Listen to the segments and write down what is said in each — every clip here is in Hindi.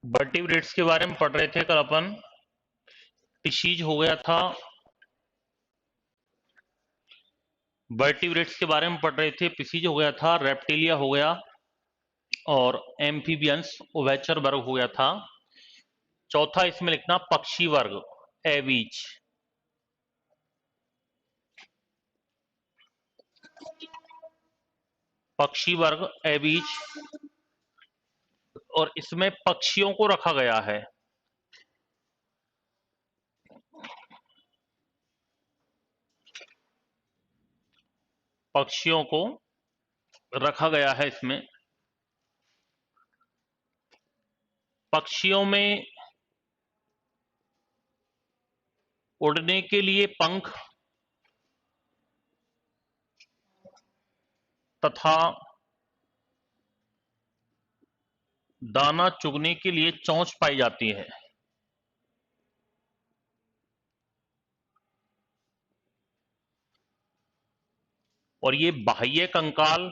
वर्टिब्रेट्स के बारे में पढ़ रहे थे कल अपन। टिशीज हो गया था, वर्टिब्रेट्स के बारे में पढ़ रहे थे, पिसीज हो गया था, रेप्टिलिया हो गया और एम्फीबियंस उभयचर वर्ग हो गया था। चौथा इसमें लिखना पक्षी वर्ग, एवीज। पक्षी वर्ग एवीज, और इसमें पक्षियों को रखा गया है। पक्षियों को रखा गया है इसमें। पक्षियों में उड़ने के लिए पंख तथा दाना चुगने के लिए चोंच पाई जाती है। और ये बाह्य कंकाल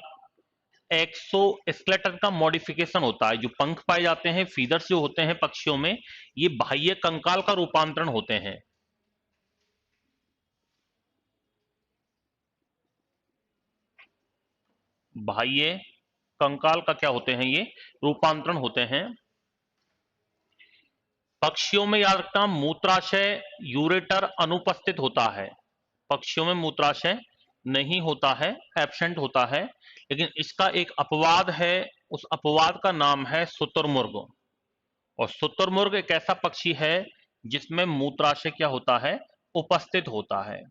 एक्सोस्केलेटन का मॉडिफिकेशन होता है। जो पंख पाए जाते हैं, फीदर्स जो होते हैं पक्षियों में, ये बाह्य कंकाल का रूपांतरण होते हैं। बाह्य कंकाल का क्या होते हैं? ये रूपांतरण होते हैं। पक्षियों में याद रखना, मूत्राशय यूरेटर अनुपस्थित होता है। पक्षियों में मूत्राशय नहीं होता है, एब्सेंट होता है। लेकिन इसका एक अपवाद है, उस अपवाद का नाम है शुतुरमुर्ग। और शुतुरमुर्ग एक ऐसा पक्षी है जिसमें मूत्राशय क्या होता है? उपस्थित होता है।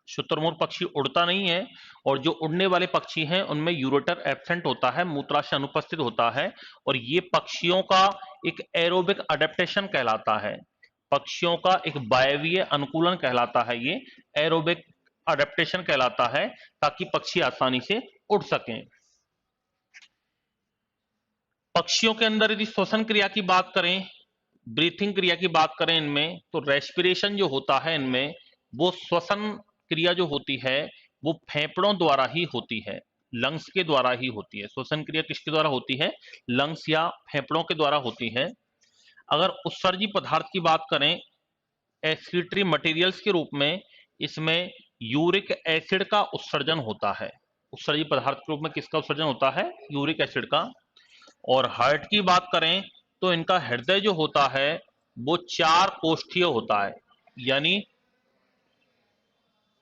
शुतुरमुर्ग पक्षी उड़ता नहीं है, और जो उड़ने वाले पक्षी हैं उनमें यूरेटर एब्सेंट होता है, मूत्राशय अनुपस्थित होता है। और ये पक्षियों का एक एरोबिक अडेप्टेशन कहलाता है। पक्षियों का एक वायवीय अनुकूलन कहलाता है, ये एरोबिक अडेप्टेशन कहलाता है, ताकि पक्षी आसानी से उड़ सकें। पक्षियों के अंदर यदि श्वसन क्रिया की बात करें, ब्रीथिंग क्रिया की बात करें इनमें, तो रेस्पिरेशन जो होता है इनमें, वो श्वसन क्रिया जो होती है वो फेफड़ों द्वारा ही होती है, लंग्स के द्वारा ही होती है। श्वसन क्रिया किसके द्वारा होती है? लंग्स या फेफड़ों के द्वारा होती है। अगर उत्सर्जी पदार्थ की बात करें एक्सक्रीटरी मटेरियल्स के रूप में, इसमें यूरिक एसिड का उत्सर्जन होता है। उत्सर्जी पदार्थ के रूप में किसका उत्सर्जन होता है? यूरिक एसिड का। और हार्ट की बात करें तो इनका हृदय जो होता है वो चार कोष्ठीय होता है, यानी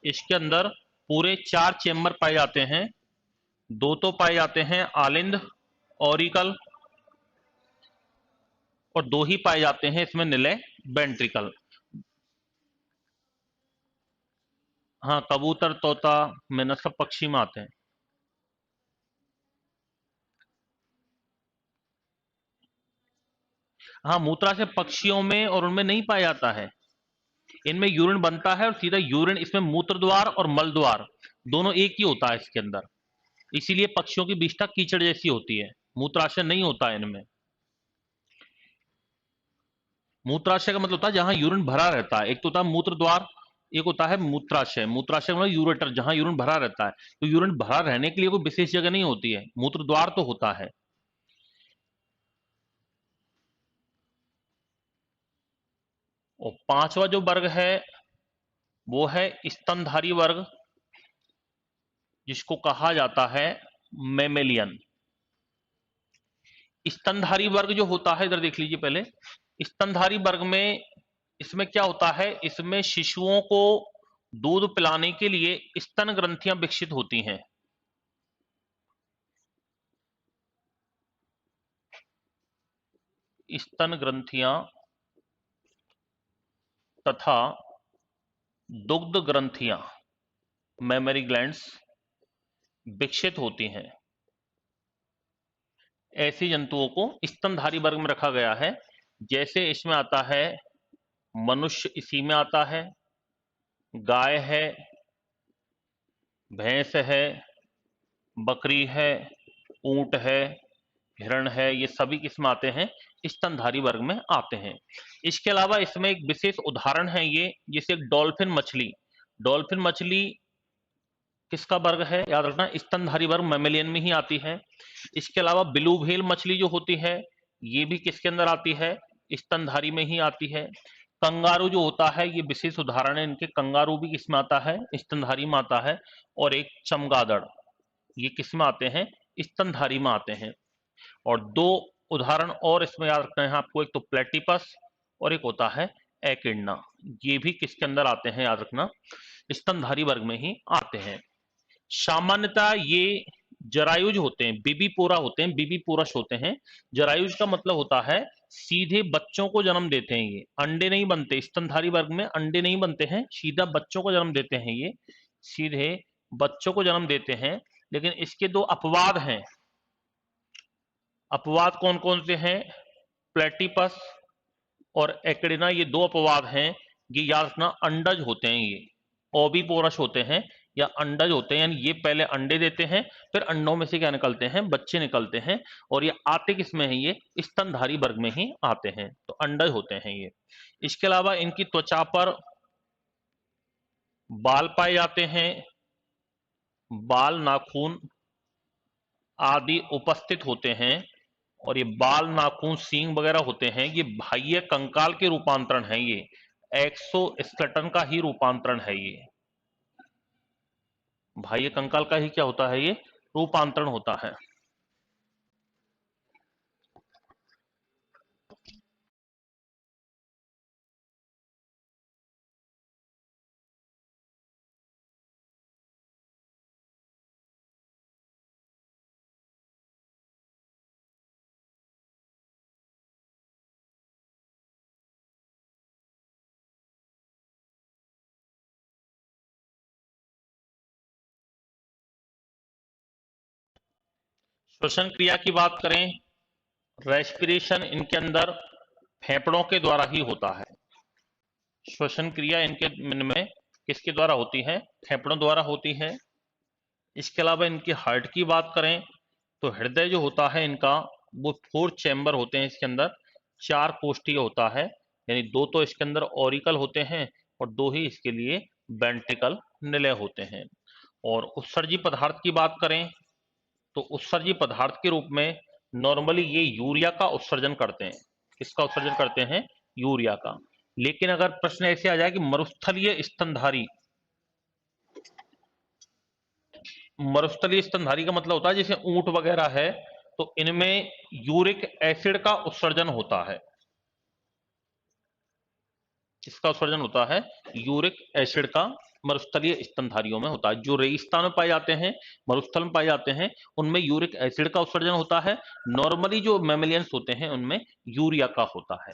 इसके अंदर पूरे चार चेम्बर पाए जाते हैं। दो तो पाए जाते हैं आलिंद, ऑरिकल, और दो ही पाए जाते हैं इसमें निलय, वेंट्रिकल। हाँ, कबूतर, तोता, मैना सब पक्षी में आते हैं। हाँ, मूत्राशय पक्षियों में और उनमें नहीं पाया जाता है। इनमें यूरिन बनता है और सीधा यूरिन, इसमें मूत्र द्वार और मल द्वार दोनों एक ही होता है इसके अंदर। इसीलिए पक्षियों की विष्ठा कीचड़ जैसी होती है, मूत्राशय नहीं होता है इनमें। मूत्राशय का मतलब होता है जहां यूरिन भरा रहता है। एक तो होता है मूत्र द्वार, एक होता है मूत्राशय। मूत्राशय मतलब यूरेटर, जहां यूरिन भरा रहता है। तो यूरिन भरा रहने के लिए कोई विशेष जगह नहीं होती है, मूत्र द्वार तो होता है। और पांचवा जो वर्ग है वो है स्तनधारी वर्ग, जिसको कहा जाता है मेमेलियन। स्तनधारी वर्ग जो होता है, इधर देख लीजिए पहले। स्तनधारी वर्ग में इसमें क्या होता है? इसमें शिशुओं को दूध पिलाने के लिए स्तन ग्रंथियां विकसित होती हैं। स्तन ग्रंथियां तथा दुग्ध ग्रंथियां, मेमरी ग्लैंड्स, विकसित होती हैं। ऐसे जंतुओं को स्तनधारी वर्ग में रखा गया है। जैसे इसमें आता है मनुष्य, इसी में आता है, गाय है, भैंस है, बकरी है, ऊंट है, हिरण है, ये सभी किस में आते हैं? स्तनधारी वर्ग में आते हैं। इसके अलावा इसमें एक विशेष उदाहरण है ये, जैसे डॉल्फिन मछली। डॉल्फिन मछली किसका वर्ग है? याद रखना, स्तनधारी वर्ग, मेमेलियन में ही आती है। इसके अलावा ब्लू व्हेल मछली जो होती है, ये भी किसके अंदर आती है? स्तनधारी में ही आती है। कंगारू जो होता है ये विशेष उदाहरण है इनके, कंगारू भी किस में आता है, स्तनधारी में आता है। और एक चमगादड़, ये किस में आते हैं, स्तनधारी में आते हैं। और दो उदाहरण और इसमें याद रखना है आपको, एक तो प्लेटिपस और एक होता है एकिडना, ये भी किसके अंदर आते हैं, याद रखना स्तनधारी वर्ग में ही आते हैं। सामान्यतः ये जरायुज होते हैं, बीबीपोरा होते हैं, बीबीपोरस होते हैं। जरायुज का मतलब होता है सीधे बच्चों को जन्म देते हैं, ये अंडे नहीं बनते, स्तनधारी वर्ग में अंडे नहीं बनते हैं, सीधा बच्चों को जन्म देते हैं, ये सीधे बच्चों को जन्म देते हैं। लेकिन इसके दो अपवाद हैं। अपवाद कौन कौन से हैं, प्लेटिपस और एक्रिना, ये दो अपवाद हैं। ये याद रखना अंडज होते हैं, ये ओविपोरस होते हैं या अंडज होते हैं, यानी ये पहले अंडे देते हैं, फिर अंडों में से क्या निकलते हैं, बच्चे निकलते हैं। और ये आते किसमें है, ये स्तनधारी वर्ग में ही आते हैं, तो अंडज होते हैं ये। इसके अलावा इनकी त्वचा पर बाल पाए जाते हैं, बाल नाखून आदि उपस्थित होते हैं। और ये बाल नाखून सींग वगैरह होते हैं, ये बाह्य कंकाल के रूपांतरण है, ये एक्सोस्केलेटन का ही रूपांतरण है, ये बाह्य कंकाल का ही क्या होता है, ये रूपांतरण होता है। श्वसन क्रिया की बात करें, रेस्पिरेशन इनके अंदर फेफड़ों के द्वारा ही होता है। श्वसन क्रिया इनके में किसके द्वारा होती है, फेफड़ों द्वारा होती है। इसके अलावा इनकी हार्ट की बात करें तो हृदय जो होता है इनका, वो 4 चैम्बर होते हैं इसके अंदर, 4 कोष्ठीय होता है, यानी 2 तो इसके अंदर ऑरिकल होते हैं और 2 ही इसके लिए वेंट्रिकल निलय होते हैं। और उत्सर्जी पदार्थ की बात करें तो उत्सर्जी पदार्थ के रूप में नॉर्मली ये यूरिया का उत्सर्जन करते हैं। किसका उत्सर्जन करते हैं, यूरिया का। लेकिन अगर प्रश्न ऐसे आ जाए कि मरुस्थलीय स्तनधारी, मरुस्थलीय स्तनधारी का मतलब होता है जैसे ऊंट वगैरह है, तो इनमें यूरिक एसिड का उत्सर्जन होता है। किसका उत्सर्जन होता है, यूरिक एसिड का मरुस्थलीय स्तनधारियों में होता है। जो रेगिस्तान में पाए जाते हैं, मरुस्थल में पाए जाते हैं, उनमें यूरिक एसिड का उत्सर्जन होता है। नॉर्मली जो मैमेलियंस होते हैं उनमें यूरिया का होता है।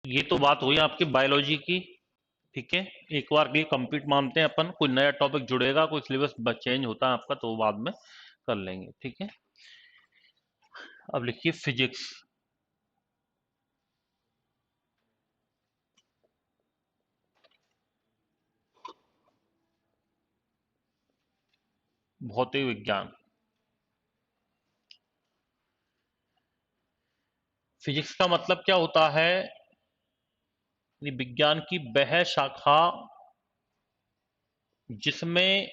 ये तो बात हुई आपकी बायोलॉजी की। ठीक है, एक बार के लिए कंप्लीट मानते हैं अपन, कोई नया टॉपिक जुड़ेगा, कोई सिलेबस चेंज होता है आपका तो वो बाद में कर लेंगे। ठीक है, अब लिखिए फिजिक्स। भौतिक विज्ञान। फिजिक्स का मतलब क्या होता है? ये विज्ञान की वह शाखा जिसमें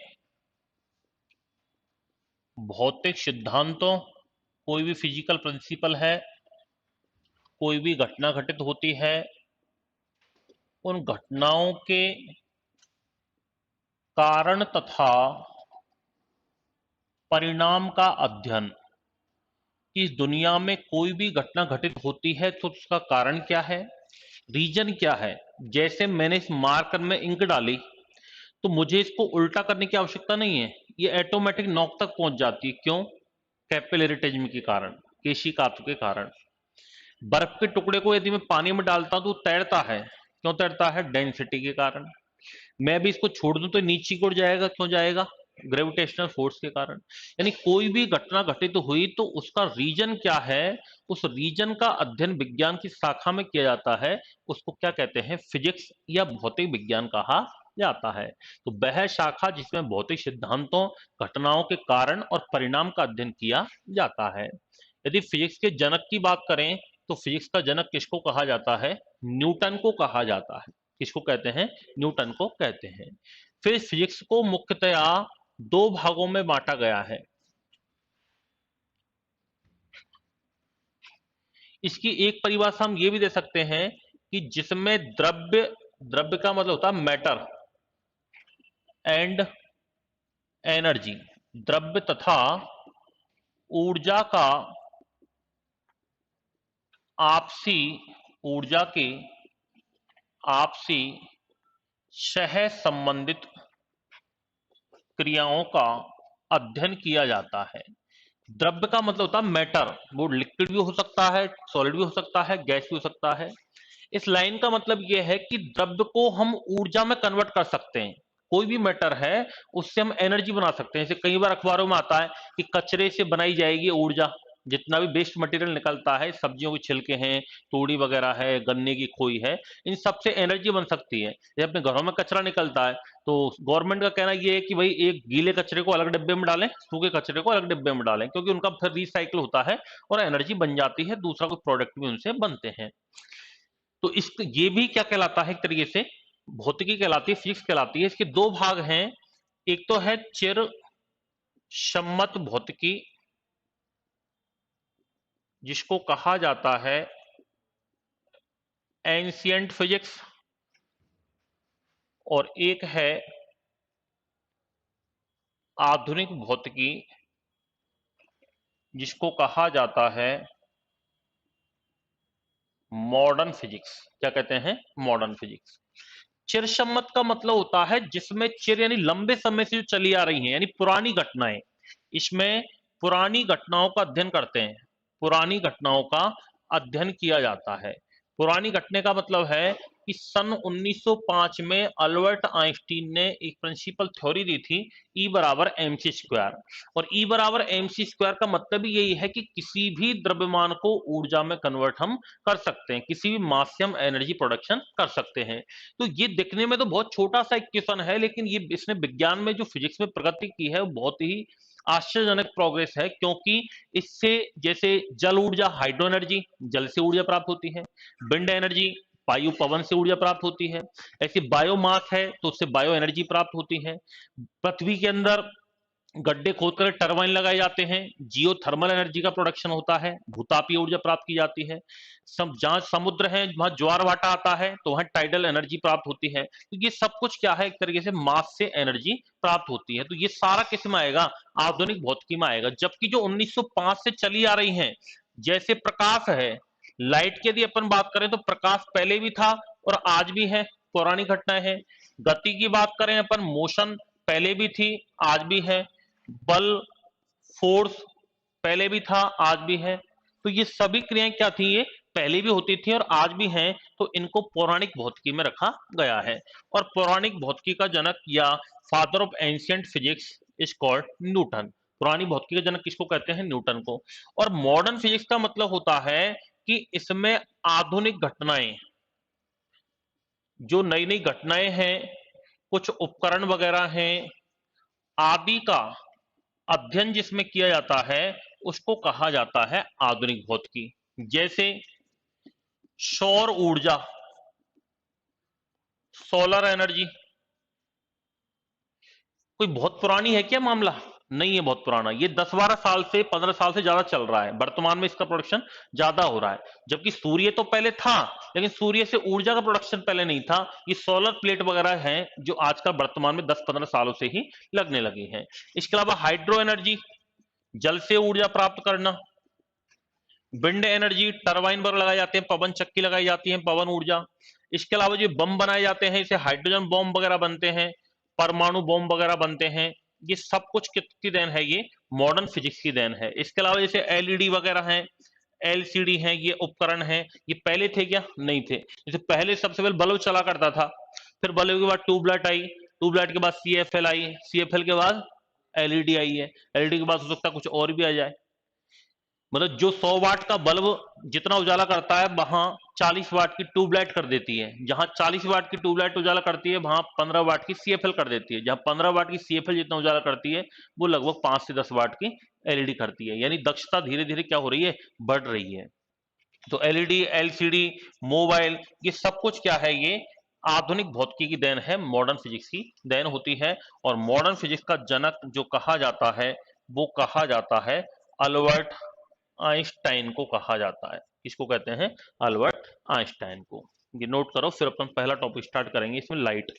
भौतिक सिद्धांतों, कोई भी फिजिकल प्रिंसिपल है, कोई भी घटना घटित होती है, उन घटनाओं के कारण तथा परिणाम का अध्ययन। इस दुनिया में कोई भी घटना घटित होती है तो उसका कारण क्या है, रीजन क्या है। जैसे मैंने इस मार्कर में इंक डाली तो मुझे इसको उल्टा करने की आवश्यकता नहीं है, ये ऑटोमेटिक नोक तक पहुंच जाती है। क्यों? कैपिलरिटिज्म के कारण, केशिकात्व के कारण। बर्फ के टुकड़े को यदि मैं पानी में डालता हूं तो तैरता है। क्यों तैरता है? डेंसिटी के कारण। मैं भी इसको छोड़ दूं तो नीचे की ओर जाएगा। क्यों जाएगा? ग्रेविटेशनल फोर्स के कारण। यानी कोई भी घटना घटित तो हुई तो उसका रीजन क्या है, उस रीजन का अध्ययन विज्ञान की शाखा में किया जाता है। उसको क्या कहते हैं? फिजिक्स या भौतिक विज्ञान कहा जाता है। तो वह शाखा जिसमें भौतिक सिद्धांतों, घटनाओं के कारण और परिणाम का अध्ययन किया जाता है। यदि फिजिक्स के जनक की बात करें तो फिजिक्स का जनक किसको कहा जाता है? न्यूटन को कहा जाता है। किसको कहते हैं? न्यूटन को कहते हैं। फिर फिजिक्स को मुख्यतया दो भागों में बांटा गया है। इसकी एक परिभाषा हम ये भी दे सकते हैं कि जिसमें द्रव्य, द्रव्य का मतलब होता है मैटर, एंड एनर्जी, द्रव्य तथा ऊर्जा का आपसी, ऊर्जा के आपसी सह संबंधित क्रियाओं का अध्ययन किया जाता है। द्रव्य का मतलब होता है मैटर, वो लिक्विड भी हो सकता है, सॉलिड भी हो सकता है, गैस भी हो सकता है। इस लाइन का मतलब यह है कि द्रव्य को हम ऊर्जा में कन्वर्ट कर सकते हैं। कोई भी मैटर है उससे हम एनर्जी बना सकते हैं। जैसे कई बार अखबारों में आता है कि कचरे से बनाई जाएगी ऊर्जा। जितना भी वेस्ट मटेरियल निकलता है, सब्जियों के छिलके हैं, तूड़ी वगैरह है, गन्ने की खोई है, इन सब से एनर्जी बन सकती है। जैसे अपने घरों में कचरा निकलता है तो गवर्नमेंट का कहना यह है कि भाई एक गीले कचरे को अलग डिब्बे में डालें, सूखे कचरे को अलग डिब्बे में डालें, क्योंकि उनका फिर रिसाइकिल होता है और एनर्जी बन जाती है, दूसरा कोई प्रोडक्ट भी उनसे बनते हैं। तो इस ये भी क्या कहलाता है? एक तरीके से भौतिकी कहलाती है, फिजिक्स कहलाती है। इसके दो भाग हैं। एक तो है चिर सम्मत भौतिकी, जिसको कहा जाता है एंशियंट फिजिक्स, और एक है आधुनिक भौतिकी, जिसको कहा जाता है मॉडर्न फिजिक्स, क्या कहते हैं, मॉडर्न फिजिक्स। चिरसम्मत का मतलब होता है जिसमें चिर यानी लंबे समय से जो चली आ रही हैं, यानी पुरानी घटनाएं। इसमें पुरानी घटनाओं का अध्ययन करते हैं, पुरानी घटनाओं का अध्ययन किया जाता है। पुरानी घटना का मतलब है कि सन 1905 में अल्बर्ट आइंस्टीन ने एक प्रिंसिपल थ्योरी दी थी, ई बराबर एम सी स्क्वायर। और ई बराबर एम सी स्क्वायर का मतलब ही यही है कि किसी भी द्रव्यमान को ऊर्जा में कन्वर्ट हम कर सकते हैं, किसी भी मास से हम एनर्जी प्रोडक्शन कर सकते हैं। तो ये दिखने में तो बहुत छोटा सा इक्वेशन है, लेकिन ये इसने विज्ञान में जो फिजिक्स में प्रगति की है वो बहुत ही आश्चर्यजनक प्रोग्रेस है, क्योंकि इससे जैसे जल ऊर्जा हाइड्रो एनर्जी, जल से ऊर्जा प्राप्त होती है, विंड एनर्जी वायु पवन से ऊर्जा प्राप्त होती है, ऐसी बायोमास है तो उससे बायो एनर्जी प्राप्त होती है। पृथ्वी के अंदर गड्ढे खोदकर टरबाइन लगाए जाते हैं, जियो थर्मल एनर्जी का प्रोडक्शन होता है, भूतापीय ऊर्जा प्राप्त की जाती है। सब जहां समुद्र है वहां ज्वार भाटा आता है तो वहां टाइडल एनर्जी प्राप्त होती है। तो ये सब कुछ क्या है, एक तरीके से मास से एनर्जी प्राप्त होती है। तो ये सारा किस में आएगा, आधुनिक भौतिकी में आएगा। जबकि जो 1905 से चली आ रही है, जैसे प्रकाश है, लाइट की यदि अपन बात करें तो प्रकाश पहले भी था और आज भी है, पौराणिक घटना है। गति की बात करें अपन, मोशन पहले भी थी आज भी है, बल फोर्स पहले भी था आज भी है। तो ये सभी क्रियाएं क्या थी, ये पहले भी होती थी और आज भी हैं। तो इनको पौराणिक भौतिकी में रखा गया है। और पौराणिक भौतिकी का जनक या father of ancient physics is called Newton. पुरानी भौतिकी का जनक किसको कहते हैं, न्यूटन को। और मॉडर्न फिजिक्स का मतलब होता है कि इसमें आधुनिक घटनाएं, जो नई नई घटनाएं हैं, कुछ उपकरण वगैरह हैं, आदि का अध्ययन जिसमें किया जाता है उसको कहा जाता है आधुनिक भौतिकी। जैसे सौर ऊर्जा, सोलर एनर्जी, कोई बहुत पुरानी है क्या मामला, नहीं है बहुत पुराना। ये 10-12 साल से 15 साल से ज्यादा चल रहा है, वर्तमान में इसका प्रोडक्शन ज्यादा हो रहा है। जबकि सूर्य तो पहले था, लेकिन सूर्य से ऊर्जा का प्रोडक्शन पहले नहीं था। ये सोलर प्लेट वगैरह हैं जो आजकल वर्तमान में 10-15 सालों से ही लगने लगी हैं। इसके अलावा हाइड्रो एनर्जी, जल से ऊर्जा प्राप्त करना, विंड एनर्जी, टरबाइन वगैरह लगाए जाते हैं, पवन चक्की लगाई जाती है, पवन ऊर्जा। इसके अलावा जो बम बनाए जाते हैं, इसे हाइड्रोजन बॉम्ब वगैरह बनते हैं, परमाणु बॉम्ब वगैरह बनते हैं। ये सब कुछ किसकी देन है, ये मॉडर्न फिजिक्स की देन है। इसके अलावा जैसे एलईडी वगैरह हैं, एलसीडी हैं, ये उपकरण हैं, ये पहले थे क्या, नहीं थे। जैसे पहले सबसे पहले बल्ब चला करता था, फिर बल्ब के बाद ट्यूबलाइट आई, ट्यूबलाइट के बाद सीएफएल आई, सीएफएल के बाद एलईडी आई है, एलईडी के बाद हो सकता है कुछ और भी आ जाए। मतलब जो 100 वाट का बल्ब जितना उजाला करता है, वहां 40 वाट की ट्यूबलाइट कर देती है। जहां 40 वाट की ट्यूबलाइट उजाला करती है, वहां 15 वाट की सीएफएल कर देती है। जहां 15 वाट की सीएफएल जितना उजाला करती है, वो लगभग 5 से 10 वाट की एलईडी करती है। यानी दक्षता धीरे धीरे क्या हो रही है, बढ़ रही है। तो एलईडी, एलसीडी, मोबाइल, ये सब कुछ क्या है, ये आधुनिक भौतिकी की देन है, मॉडर्न फिजिक्स की देन होती है। और मॉडर्न फिजिक्स का जनक जो कहा जाता है, वो कहा जाता है अल्बर्ट आइंस्टाइन को कहा जाता है। किसको कहते हैं, अल्बर्ट आइंस्टाइन को। ये नोट करो, फिर अपन पहला टॉपिक स्टार्ट करेंगे इसमें, लाइट।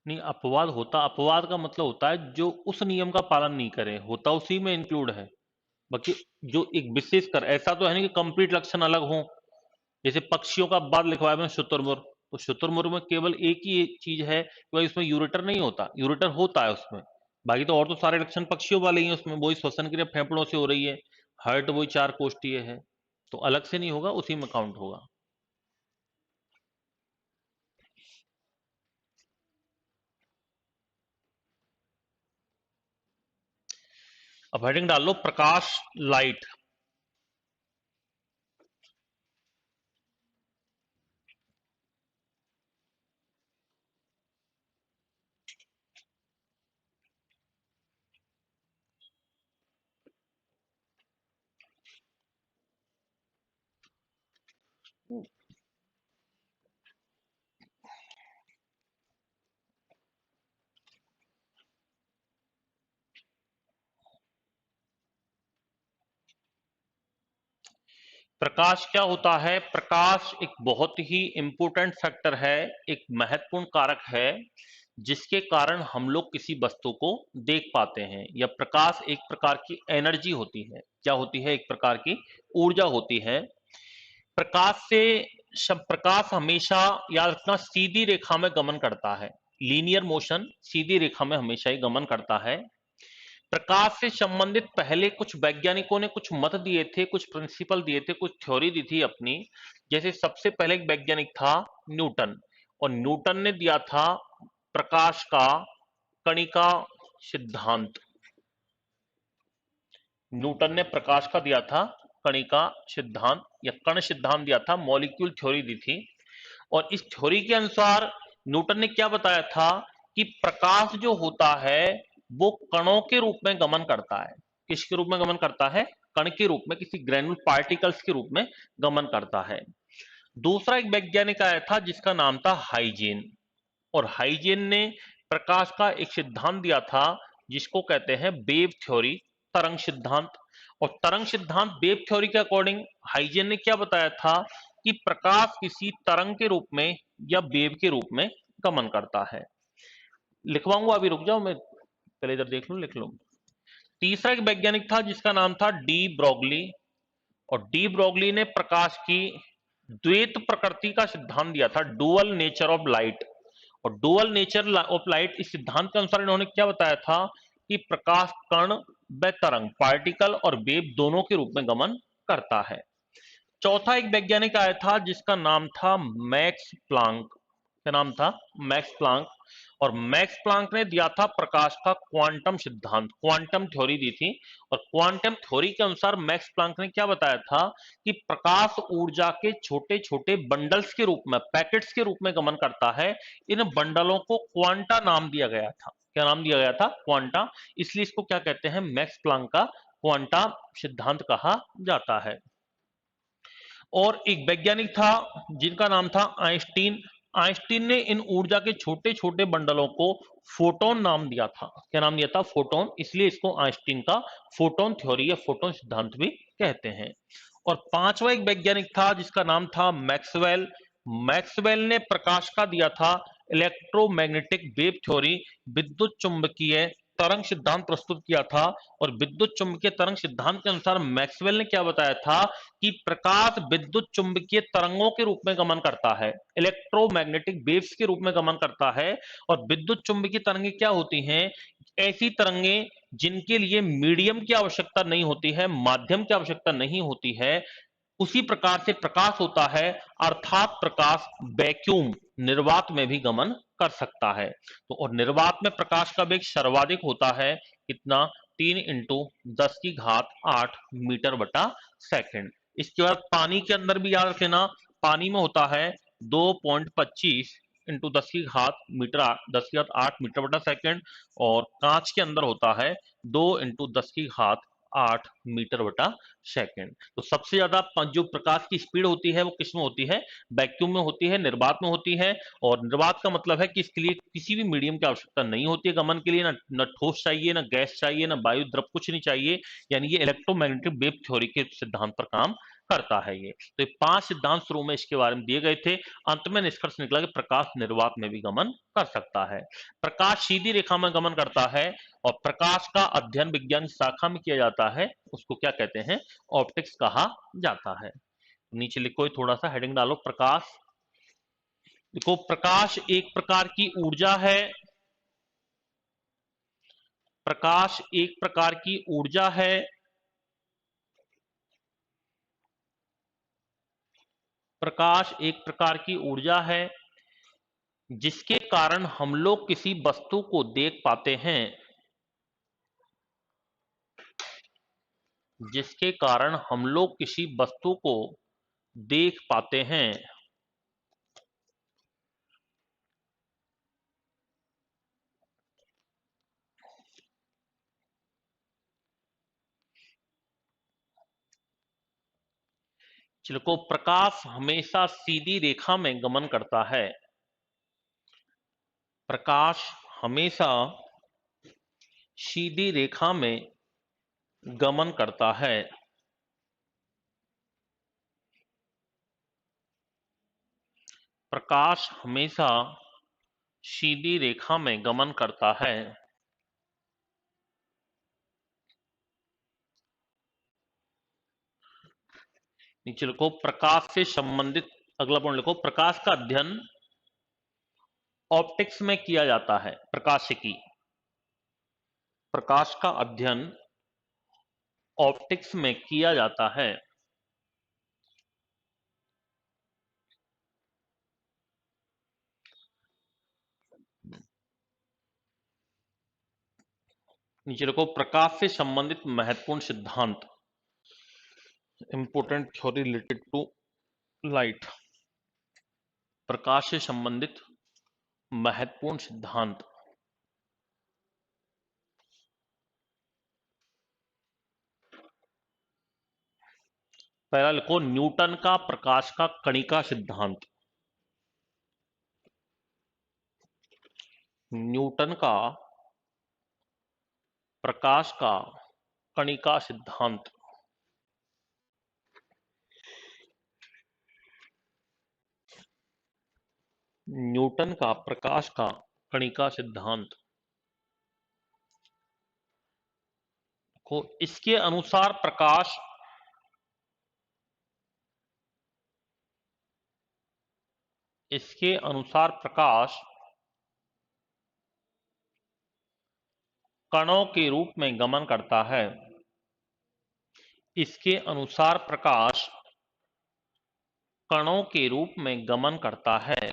नहीं, अपवाद होता, अपवाद का मतलब होता है जो उस नियम का पालन नहीं करे, होता उसी में इंक्लूड है। बाकी जो एक विशेष कर, ऐसा तो है नहीं कि कंप्लीट लक्षण अलग हो। जैसे पक्षियों का बाद लिखवाया मैंने शुतुरमुर्ग, तो शुतुरमुर्ग में केवल एक ही चीज है कि भाई उसमें यूरेटर नहीं होता, यूरेटर होता है उसमें। बाकी तो और तो सारे लक्षण पक्षियों वाले ही हैं उसमें, वही श्वसन क्रिया फेफड़ों से हो रही है, हार्ट वही चार कोष्ठीय है, तो अलग से नहीं होगा, उसी में काउंट होगा। अब हेडिंग डाल लो प्रकाश, लाइट। प्रकाश क्या होता है? प्रकाश एक बहुत ही इंपॉर्टेंट फैक्टर है, एक महत्वपूर्ण कारक है, जिसके कारण हम लोग किसी वस्तु को देख पाते हैं। या प्रकाश एक प्रकार की एनर्जी होती है, क्या होती है? एक प्रकार की ऊर्जा होती है। प्रकाश से शब प्रकाश हमेशा, याद रखना, सीधी रेखा में गमन करता है, लीनियर मोशन, सीधी रेखा में हमेशा ही गमन करता है। प्रकाश से संबंधित पहले कुछ वैज्ञानिकों ने कुछ मत दिए थे, कुछ प्रिंसिपल दिए थे, कुछ थ्योरी दी थी अपनी। जैसे सबसे पहले एक वैज्ञानिक था न्यूटन, और न्यूटन ने दिया था प्रकाश का कणिका सिद्धांत। न्यूटन ने प्रकाश का दिया था कणिका सिद्धांत या कण सिद्धांत दिया था, मॉलिक्यूल थ्योरी दी थी। और इस थ्योरी के अनुसार न्यूटन ने क्या बताया था कि प्रकाश जो होता है वो कणों के रूप में गमन करता है। किसके रूप में गमन करता है? कण के रूप में, किसी ग्रेनुल पार्टिकल्स के रूप में गमन करता है। दूसरा एक वैज्ञानिक आया था जिसका नाम था हाइजेन, और हाइजेन ने प्रकाश का एक सिद्धांत दिया था जिसको कहते हैं वेव थ्योरी, तरंग सिद्धांत। और तरंग सिद्धांत वेव थ्योरी के अकॉर्डिंग हाइजेन ने क्या बताया था कि प्रकाश किसी तरंग के रूप में या वेव के रूप में गमन करता है। लिखवाऊंगा, अभी रुक जाओ, मैं पहले इधर देख लूं, लिख लूं। तीसरा एक वैज्ञानिक था जिसका नाम था डी ब्रोगली, और डी ब्रोगली ने प्रकाश की द्वैत प्रकृति का सिद्धांत दिया था, डुअल नेचर ऑफ लाइट। और डुअल नेचर ऑफ लाइट, इस सिद्धांत के अनुसार इन्होंने क्या बताया था कि प्रकाश कण व तरंग, पार्टिकल और वेव दोनों के रूप में गमन करता है। चौथा एक वैज्ञानिक आया था जिसका नाम था मैक्स प्लांक, क्या नाम था? Max Planck. और मैक्स प्लांक ने दिया था प्रकाश का क्वांटम सिद्धांत, क्वांटम थ्योरी दी थी। और क्वांटम थ्योरी के अनुसार मैक्स प्लांक ने क्या बताया था कि प्रकाश ऊर्जा के छोटे छोटे बंडल्स के रूप में, पैकेट्स के रूप में गमन करता है। इन बंडलों को क्वांटा नाम दिया गया था। क्या नाम दिया गया था? क्वांटा। इसलिए इसको क्या कहते हैं? मैक्स प्लांक का क्वांटा सिद्धांत कहा जाता है। और एक वैज्ञानिक था जिनका नाम था आइंस्टीन। आइंस्टीन ने इन ऊर्जा के छोटे छोटे बंडलों को फोटोन नाम दिया था। क्या नाम दिया था? फोटोन। इसलिए इसको आइंस्टीन का फोटोन थ्योरी या फोटोन सिद्धांत भी कहते हैं। और पांचवा एक वैज्ञानिक था जिसका नाम था मैक्सवेल। मैक्सवेल ने प्रकाश का दिया था इलेक्ट्रोमैग्नेटिक वेव थ्योरी, विद्युत चुंबकीय तरंग सिद्धांत प्रस्तुत किया था। और विद्युत चुंबकीय तरंग सिद्धांत के अनुसार मैक्सवेल ने क्या बताया था कि प्रकाश विद्युत चुंबकीय तरंगों के रूप में गमन करता है, इलेक्ट्रोमैग्नेटिक वेव्स के रूप में गमन करता है। और विद्युत चुंबकीय तरंगें क्या होती हैं? ऐसी तरंगें जिनके लिए मीडियम की आवश्यकता नहीं होती है, माध्यम की आवश्यकता नहीं होती है। उसी प्रकार से प्रकाश होता है, अर्थात प्रकाश वैक्यूम, निर्वात में भी गमन कर सकता है। तो और निर्वात में प्रकाश का वेग सर्वाधिक होता है कितना? 3 × 10⁸ मीटर बटा सेकंड। इसके बाद पानी के अंदर भी याद रखना, पानी में होता है 2.25 इंटू 10⁸ मीटर बटा सेकंड। और कांच के अंदर होता है 2 × 10⁸ मीटर बटा सेकंड। तो सबसे ज्यादा जो प्रकाश की स्पीड होती है वो किस में होती है? वैक्यूम में होती है, निर्वात में होती है। और निर्वात का मतलब है कि इसके लिए किसी भी मीडियम की आवश्यकता नहीं होती है गमन के लिए, ना न ठोस चाहिए, ना गैस चाहिए, ना वायु द्रव, कुछ नहीं चाहिए। यानी ये इलेक्ट्रोमैग्नेटिक वेव थ्योरी के सिद्धांत पर काम करता है ये। तो ये 5 सिद्धांत शुरू में इसके बारे में दिए गए थे। अंत में निष्कर्ष निकला कि प्रकाश निर्वात में भी गमन कर सकता है। प्रकाश सीधी रेखा में गमन करता है। और प्रकाश का अध्ययन विज्ञान शाखा में किया जाता है, उसको क्या कहते हैं? ऑप्टिक्स कहा जाता है। नीचे लिखो, थोड़ा सा हेडिंग डालो, प्रकाश। देखो, प्रकाश एक प्रकार की ऊर्जा है। प्रकाश एक प्रकार की ऊर्जा है। प्रकाश एक प्रकार की ऊर्जा है जिसके कारण हम लोग किसी वस्तु को देख पाते हैं। जिसके कारण हम लोग किसी वस्तु को देख पाते हैं। चलो, प्रकाश हमेशा सीधी रेखा में गमन करता है। प्रकाश हमेशा सीधी रेखा में गमन करता है। प्रकाश हमेशा सीधी रेखा में गमन करता है। नीचे लिखो, प्रकाश से संबंधित अगला पॉइंट लिखो, प्रकाश का अध्ययन ऑप्टिक्स में किया जाता है। प्रकाशिकी, प्रकाश का अध्ययन ऑप्टिक्स में किया जाता है। नीचे लिखो, प्रकाश से संबंधित महत्वपूर्ण सिद्धांत, important theory related to light. प्रकाश से संबंधित महत्वपूर्ण सिद्धांत। पहला लिखो, न्यूटन का प्रकाश का कणिका सिद्धांत। न्यूटन का प्रकाश का कणिका सिद्धांत। न्यूटन का प्रकाश का कणिका सिद्धांत को, इसके अनुसार प्रकाश इसके अनुसार प्रकाश कणों के रूप में गमन करता है। इसके अनुसार प्रकाश कणों के रूप में गमन करता है।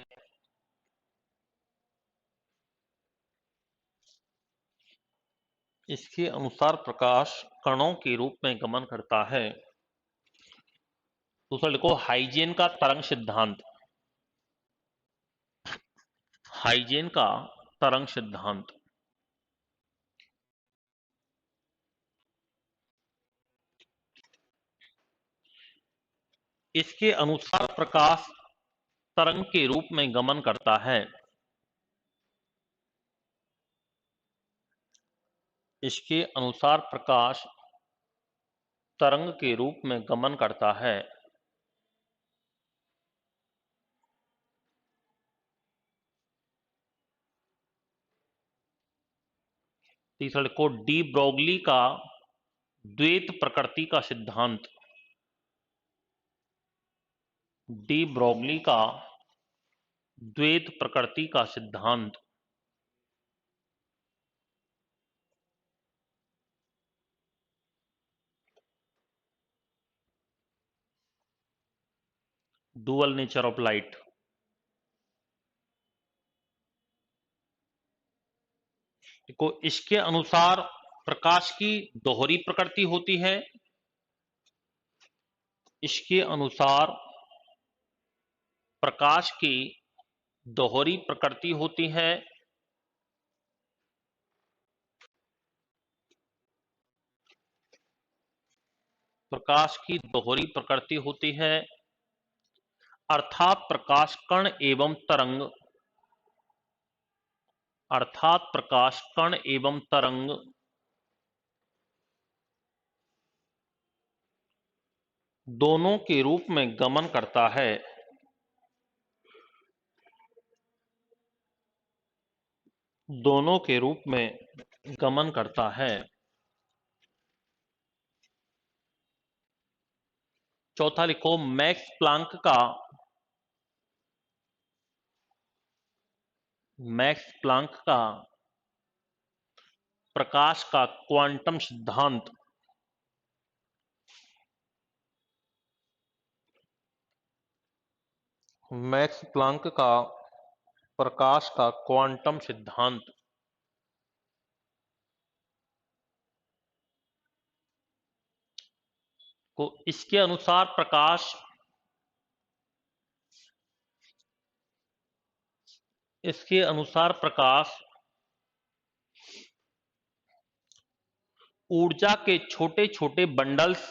इसके अनुसार प्रकाश कणों के रूप में गमन करता है। दूसरा लिखो हाइजेन का तरंग सिद्धांत। हाइजेन का तरंग सिद्धांत। इसके अनुसार प्रकाश तरंग के रूप में गमन करता है। इसके अनुसार प्रकाश तरंग के रूप में गमन करता है। तीसरा लिखो डी ब्रोगली का द्वैत प्रकृति का सिद्धांत। डी ब्रोगली का द्वैत प्रकृति का सिद्धांत। Dual nature of light. देखो इसके अनुसार प्रकाश की दोहरी प्रकृति होती है। इसके अनुसार प्रकाश की दोहरी प्रकृति होती है। प्रकाश की दोहरी प्रकृति होती है अर्थात प्रकाश कण एवं तरंग। अर्थात प्रकाश कण एवं तरंग दोनों के रूप में गमन करता है। दोनों के रूप में गमन करता है। चौथा लिखो मैक्स प्लांक का प्रकाश का क्वांटम सिद्धांत। मैक्स प्लांक का प्रकाश का क्वांटम सिद्धांत। को इसके अनुसार प्रकाश इसके अनुसार प्रकाश ऊर्जा के छोटे छोटे बंडल्स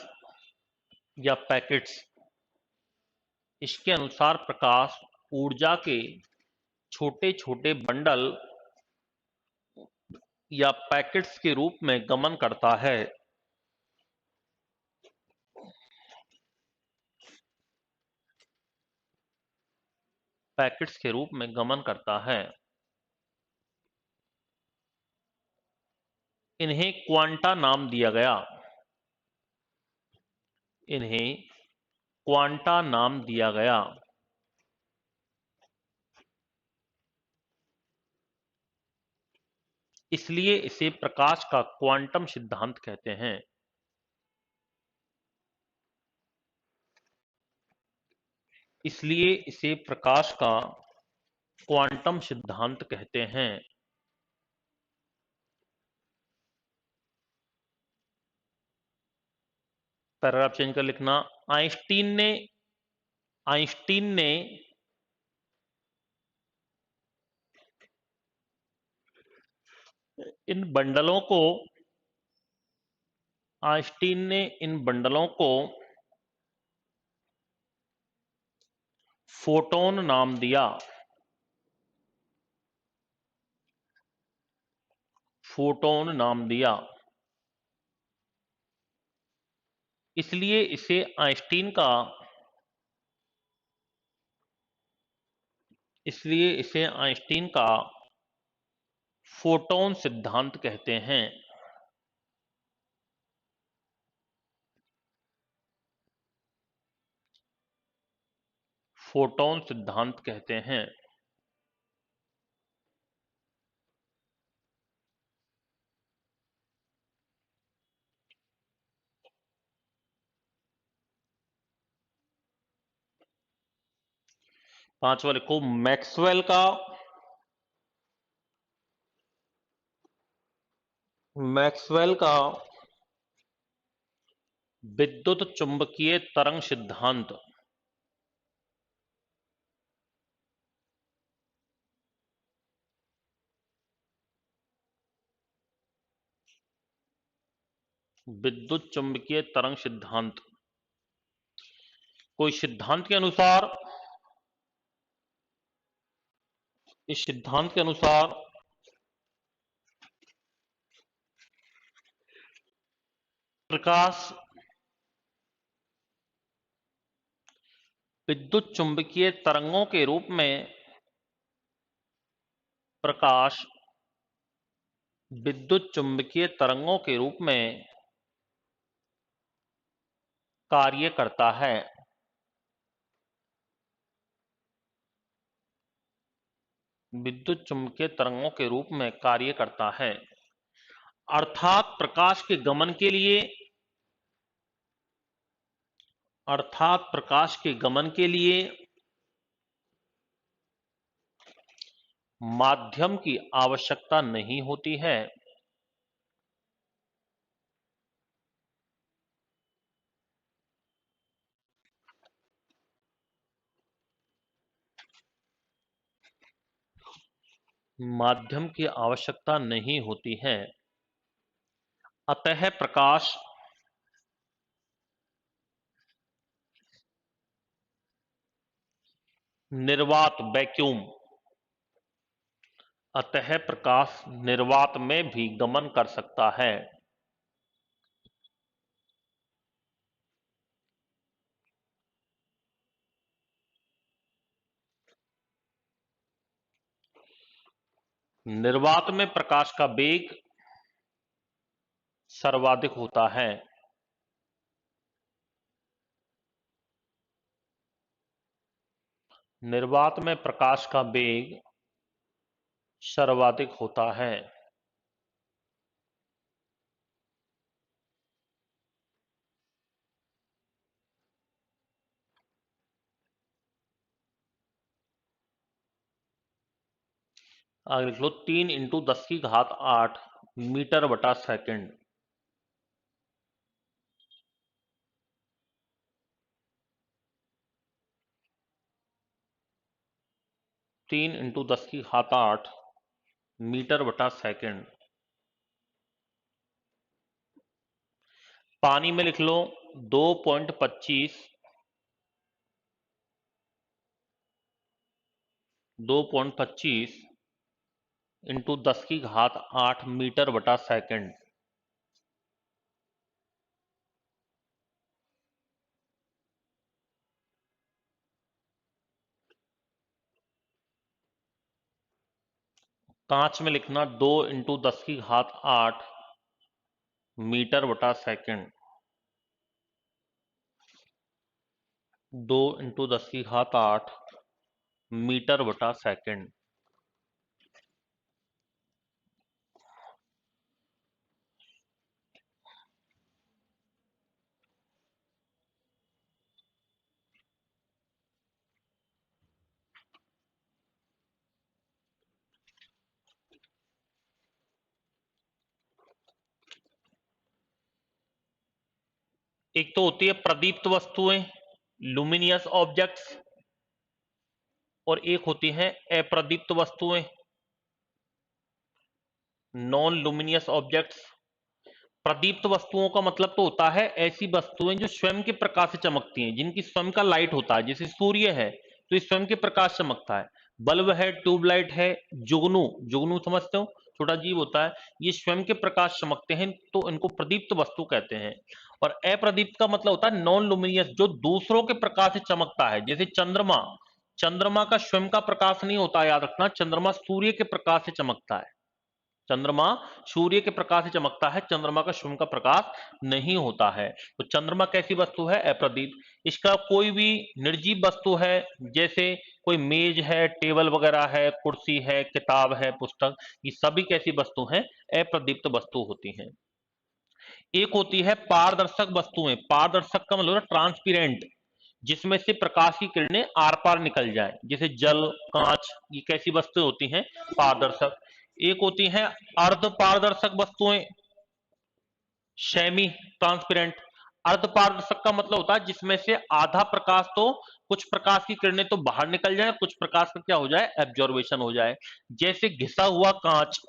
या पैकेट्स। इसके अनुसार प्रकाश ऊर्जा के छोटे छोटे बंडल या पैकेट्स के रूप में गमन करता है। पैकेट्स के रूप में गमन करता है। इन्हें क्वांटा नाम दिया गया। इन्हें क्वांटा नाम दिया गया। इसलिए इसे प्रकाश का क्वांटम सिद्धांत कहते हैं। इसलिए इसे प्रकाश का क्वांटम सिद्धांत कहते हैं। पैराग्राफ चेंज कर लिखना। आइंस्टीन ने इन बंडलों को आइंस्टीन ने इन बंडलों को फोटोन नाम दिया। फोटोन नाम दिया। इसलिए इसे आइंस्टीन का फोटोन सिद्धांत कहते हैं। फोटोन सिद्धांत कहते हैं। पांचवा लिखो मैक्सवेल मैक्सवेल का विद्युत चुंबकीय तरंग सिद्धांत विद्युत चुंबकीय तरंग सिद्धांत कोई सिद्धांत के अनुसार, इस सिद्धांत के अनुसार प्रकाश विद्युत चुंबकीय तरंगों के रूप में, प्रकाश विद्युत चुंबकीय तरंगों के रूप में कार्य करता है। विद्युत चुंबकीय तरंगों के रूप में कार्य करता है, अर्थात प्रकाश के गमन के लिए, अर्थात प्रकाश के गमन के लिए माध्यम की आवश्यकता नहीं होती है। माध्यम की आवश्यकता नहीं होती है, अतः प्रकाश निर्वात वैक्यूम, अतः प्रकाश निर्वात में भी गमन कर सकता है। निर्वात में प्रकाश का वेग सर्वाधिक होता है। निर्वात में प्रकाश का वेग सर्वाधिक होता है। आगे लिख लो 3 × 10⁸ मीटर बटा सेकंड। 3 × 10⁸ मीटर बटा सेकंड। पानी में लिख लो 2.25 × 10⁸ मीटर बटा सेकंड। कांच में लिखना 2 × 10⁸ मीटर बटा सेकंड। 2 × 10⁸ मीटर बटा सेकंड। एक तो होती है प्रदीप्त वस्तुएं, लुमिनियस ऑब्जेक्ट्स, और एक होती हैं अप्रदीप्त वस्तुएं, नॉन लुमिनियस ऑब्जेक्ट्स। प्रदीप्त वस्तुओं का मतलब तो होता है ऐसी वस्तुएं जो स्वयं के प्रकाश से चमकती हैं, जिनकी स्वयं का लाइट होता है। जैसे सूर्य है तो ये स्वयं के प्रकाश चमकता है, बल्ब है, ट्यूबलाइट है, जुगनू, जुगनू समझते हो, छोटा जीव होता है, ये स्वयं के प्रकाश चमकते हैं, तो इनको प्रदीप्त वस्तु कहते हैं। और अप्रदीप्त का मतलब होता है नॉन लुमिनियस, जो दूसरों के प्रकाश से चमकता है। जैसे चंद्रमा, चंद्रमा का स्वयं का प्रकाश नहीं होता, याद रखना, चंद्रमा सूर्य के प्रकाश से चमकता है। चंद्रमा सूर्य के प्रकाश से चमकता है, चंद्रमा का स्वयं का प्रकाश नहीं होता है। तो चंद्रमा कैसी वस्तु है? अप्रदीप्त। इसका कोई भी निर्जीव वस्तु है, जैसे कोई मेज है, टेबल वगैरह है, कुर्सी है, किताब है, पुस्तक, ये सभी कैसी वस्तु हैं? अप्रदीप्त वस्तु होती हैं। एक होती है पारदर्शक वस्तुएं। पारदर्शक का मतलब ट्रांसपेरेंट, जिसमें से प्रकाश की किरणें आर पार निकल जाए, जैसे जल, कांच, ये कैसी वस्तुएं होती हैं? पारदर्शक। एक होती हैं अर्ध पारदर्शक वस्तुएं, सेमी ट्रांसपेरेंट। अर्धपारदर्शक का मतलब होता है जिसमें से आधा प्रकाश तो, कुछ प्रकाश की किरणें तो बाहर निकल जाए, कुछ प्रकाश का क्या हो जाए, एब्जॉर्बेशन हो जाए। जैसे घिसा हुआ कांच,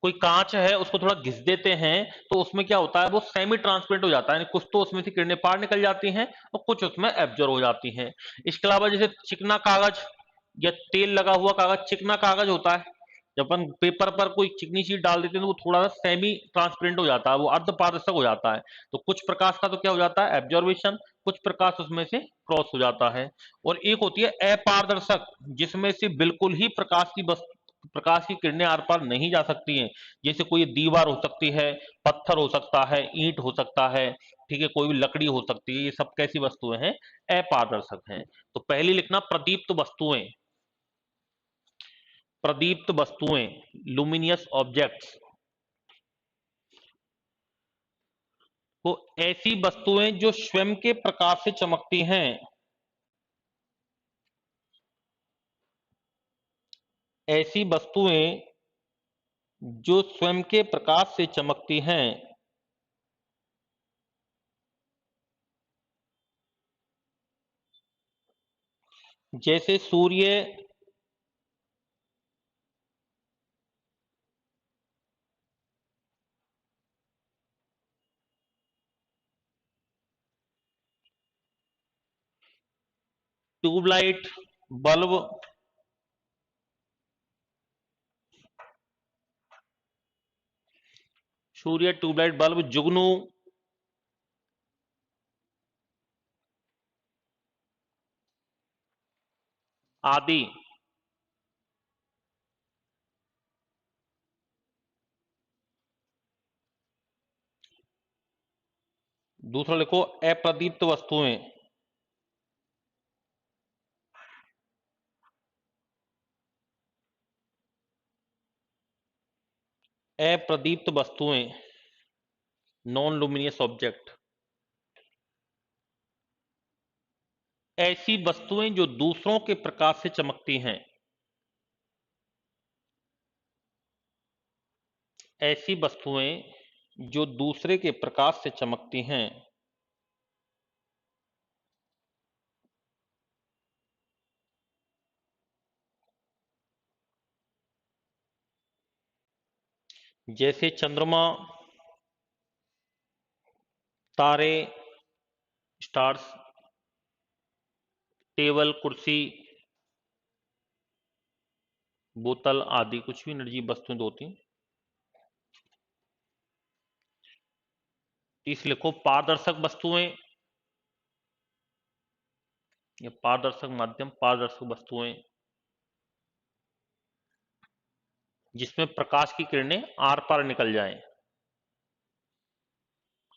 कोई कांच है उसको थोड़ा घिस देते हैं तो उसमें क्या होता है, वो सेमी ट्रांसपेरेंट हो जाता है, कुछ तो उसमें से किरणें बाहर निकल जाती हैं और कुछ उसमें एब्जॉर्ब हो जाती हैं। इसके अलावा जैसे चिकना कागज या तेल लगा हुआ कागज, चिकना कागज होता है, जब अपन पेपर पर कोई चिकनी चीज डाल देते हैं तो वो थोड़ा सा सेमी ट्रांसपेरेंट हो जाता है, वो अर्ध पारदर्शक हो जाता है। तो कुछ प्रकाश का तो क्या हो जाता है, एब्जॉर्बेशन, कुछ प्रकाश उसमें से क्रॉस हो जाता है। और एक होती है अपारदर्शक, जिसमें से बिल्कुल ही प्रकाश की किरणें आर पार नहीं जा सकती हैं। जैसे कोई दीवार हो सकती है, पत्थर हो सकता है, ईंट हो सकता है, ठीक है, कोई भी लकड़ी हो सकती है, ये सब कैसी वस्तुएं हैं, अपारदर्शक हैं। तो पहली लिखना प्रदीप्त वस्तुएं, प्रदीप्त वस्तुएं, लुमिनियस ऑब्जेक्ट्स। तो ऐसी वस्तुएं जो स्वयं के प्रकाश से चमकती हैं, ऐसी वस्तुएं जो स्वयं के प्रकाश से चमकती हैं, जैसे सूर्य, ट्यूबलाइट, बल्ब, सूर्य, ट्यूबलाइट, बल्ब, जुगनू आदि। दूसरा लिखो अप्रदीप्त वस्तुएं, अप्रदीप्त वस्तुएं, नॉन लुमिनियस ऑब्जेक्ट। ऐसी वस्तुएं जो दूसरों के प्रकाश से चमकती हैं, ऐसी वस्तुएं जो दूसरे के प्रकाश से चमकती हैं, जैसे चंद्रमा, तारे, स्टार्स, टेबल, कुर्सी, बोतल आदि, कुछ भी निर्जीव वस्तुएं दो तीन। तीस लिखो पारदर्शक वस्तुएं, या पारदर्शक माध्यम, पारदर्शक वस्तुएं जिसमें प्रकाश की किरणें आर पार निकल जाएं,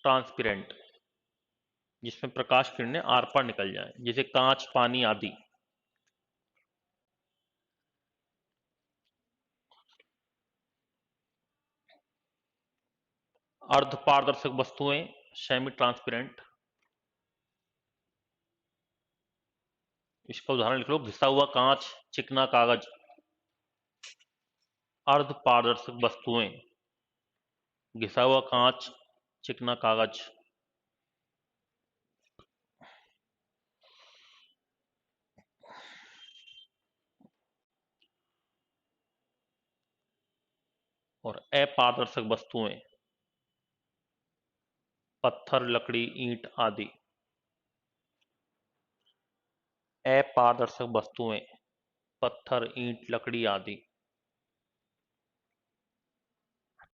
ट्रांसपेरेंट, जिसमें प्रकाश किरणें आर पार निकल जाएं, जैसे कांच, पानी आदि। अर्ध पारदर्शक वस्तुएं, सेमी ट्रांसपेरेंट। इसका उदाहरण लिख लो, घिसा हुआ कांच, चिकना कागज। अर्ध पारदर्शक वस्तुएं, घिसा हुआ कांच, चिकना कागज। और अपारदर्शक वस्तुएं, पत्थर, लकड़ी, ईंट आदि। अपारदर्शक वस्तुएं, पत्थर, ईंट, लकड़ी आदि।